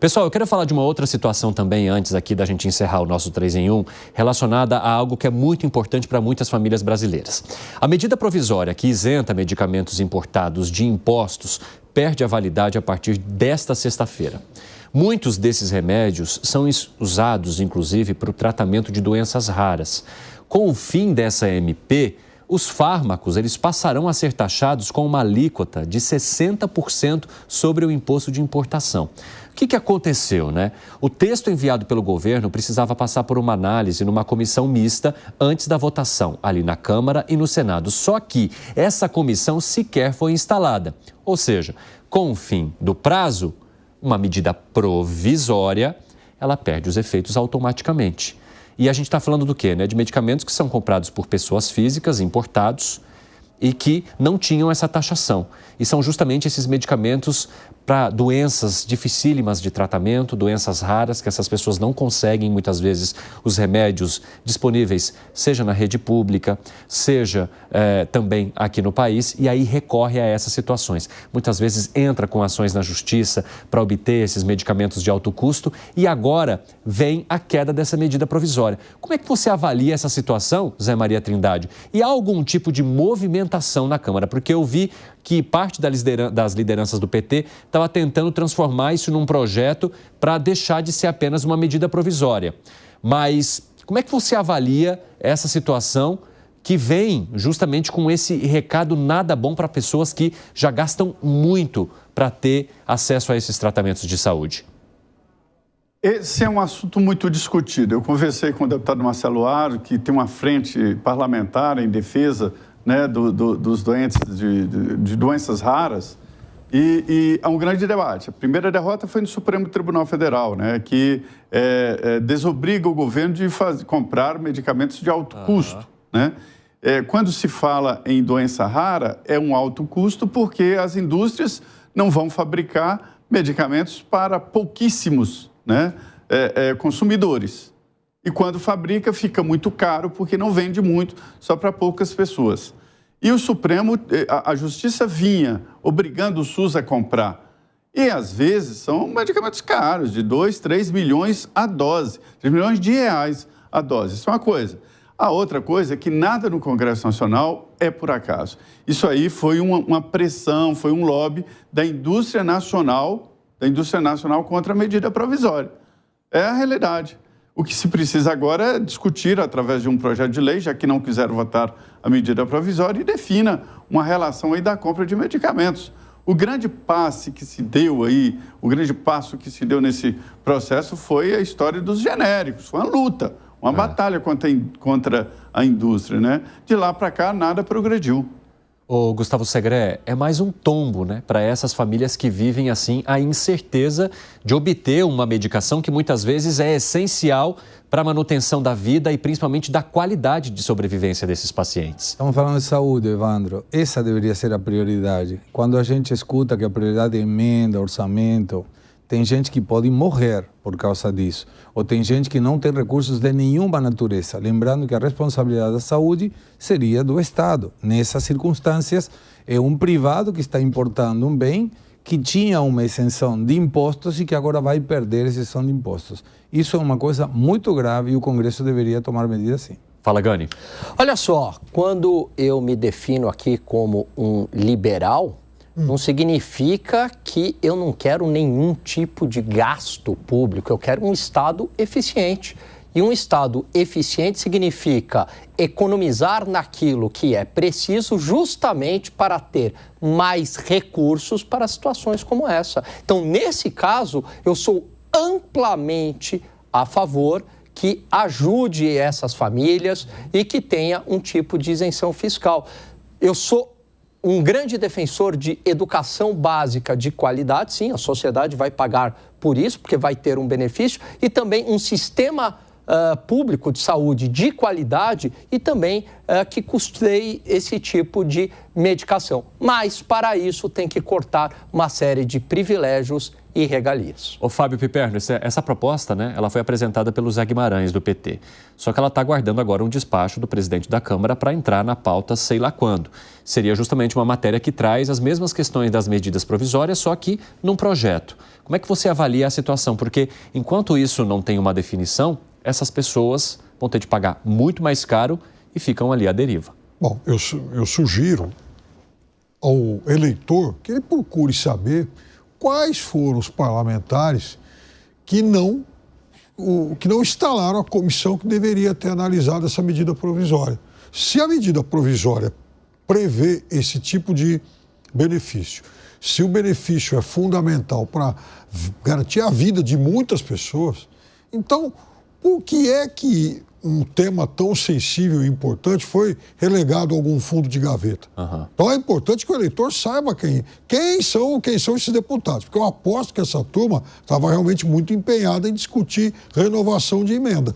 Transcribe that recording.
Pessoal, eu quero falar de uma outra situação também, antes aqui da gente encerrar o nosso 3 em 1, relacionada a algo que é muito importante para muitas famílias brasileiras. A medida provisória que isenta medicamentos importados de impostos perde a validade a partir desta sexta-feira. Muitos desses remédios são usados, inclusive, para o tratamento de doenças raras. Com o fim dessa MP, os fármacos eles passarão a ser taxados com uma alíquota de 60% sobre o imposto de importação. O que aconteceu, né? O texto enviado pelo governo precisava passar por uma análise numa comissão mista antes da votação, ali na Câmara e no Senado. Só que essa comissão sequer foi instalada. Ou seja, com o fim do prazo, uma medida provisória, ela perde os efeitos automaticamente. E a gente está falando do quê, né? De medicamentos que são comprados por pessoas físicas, importados, e que não tinham essa taxação. E são justamente esses medicamentos para doenças dificílimas de tratamento, doenças raras, que essas pessoas não conseguem, muitas vezes, os remédios disponíveis, seja na rede pública, seja também aqui no país, e aí recorre a essas situações. Muitas vezes entra com ações na justiça para obter esses medicamentos de alto custo, e agora vem a queda dessa medida provisória. Como é que você avalia essa situação, Zé Maria Trindade? E há algum tipo de movimentação na Câmara? Porque eu vi que parte das lideranças do PT estava tentando transformar isso num projeto para deixar de ser apenas uma medida provisória. Mas como é que você avalia essa situação que vem justamente com esse recado nada bom para pessoas que já gastam muito para ter acesso a esses tratamentos de saúde? Esse é um assunto muito discutido. Eu conversei com o deputado Marcelo Aro, que tem uma frente parlamentar em defesa, né, dos doentes de doenças raras, e há um grande debate. A primeira derrota foi no Supremo Tribunal Federal, né, que desobriga o governo de comprar medicamentos de alto custo. Né? Quando se fala em doença rara, é um alto custo porque as indústrias não vão fabricar medicamentos para pouquíssimos, né, consumidores. E quando fabrica, fica muito caro porque não vende muito, só para poucas pessoas. E o Supremo, a Justiça vinha obrigando o SUS a comprar. E, às vezes, são medicamentos caros, de 2, 3 milhões a dose, 3 milhões de reais a dose. Isso é uma coisa. A outra coisa é que nada no Congresso Nacional é por acaso. Isso aí foi uma pressão, foi um lobby da indústria nacional contra a medida provisória. É a realidade. O que se precisa agora é discutir, através de um projeto de lei, já que não quiseram votar a medida provisória, e defina uma relação aí da compra de medicamentos. O grande passo que se deu nesse processo foi a história dos genéricos. Foi uma luta, uma batalha contra a indústria, né? De lá para cá, nada progrediu. Ô, Gustavo Segré, é mais um tombo, né, para essas famílias que vivem, assim, a incerteza de obter uma medicação que muitas vezes é essencial para a manutenção da vida e principalmente da qualidade de sobrevivência desses pacientes. Estamos falando de saúde, Evandro. Essa deveria ser a prioridade. Quando a gente escuta que a prioridade é emenda, orçamento, tem gente que pode morrer por causa disso. Ou tem gente que não tem recursos de nenhuma natureza. Lembrando que a responsabilidade da saúde seria do Estado. Nessas circunstâncias, é um privado que está importando um bem que tinha uma isenção de impostos e que agora vai perder a isenção de impostos. Isso é uma coisa muito grave e o Congresso deveria tomar medidas sim. Fala, Gani. Olha só, quando eu me defino aqui como um liberal, não significa que eu não quero nenhum tipo de gasto público. Eu quero um Estado eficiente. E um Estado eficiente significa economizar naquilo que é preciso justamente para ter mais recursos para situações como essa. Então, nesse caso, eu sou amplamente a favor que ajude essas famílias e que tenha um tipo de isenção fiscal. Eu sou um grande defensor de educação básica de qualidade, sim, a sociedade vai pagar por isso, porque vai ter um benefício, e também um sistema público de saúde de qualidade e também que custeie esse tipo de medicação. Mas, para isso, tem que cortar uma série de privilégios e regalias. Ô Fábio Piperno, essa proposta, né, ela foi apresentada pelo Zé Guimarães, do PT. Só que ela está aguardando agora um despacho do presidente da Câmara para entrar na pauta sei lá quando. Seria justamente uma matéria que traz as mesmas questões das medidas provisórias, só que num projeto. Como é que você avalia a situação? Porque enquanto isso não tem uma definição, essas pessoas vão ter de pagar muito mais caro e ficam ali à deriva. Bom, eu sugiro ao eleitor que ele procure saber quais foram os parlamentares que não instalaram a comissão que deveria ter analisado essa medida provisória. Se a medida provisória prevê esse tipo de benefício, se o benefício é fundamental para garantir a vida de muitas pessoas, então por que é que um tema tão sensível e importante foi relegado a algum fundo de gaveta? Então é importante que o eleitor saiba quem são esses deputados, porque eu aposto que essa turma estava realmente muito empenhada em discutir renovação de emenda.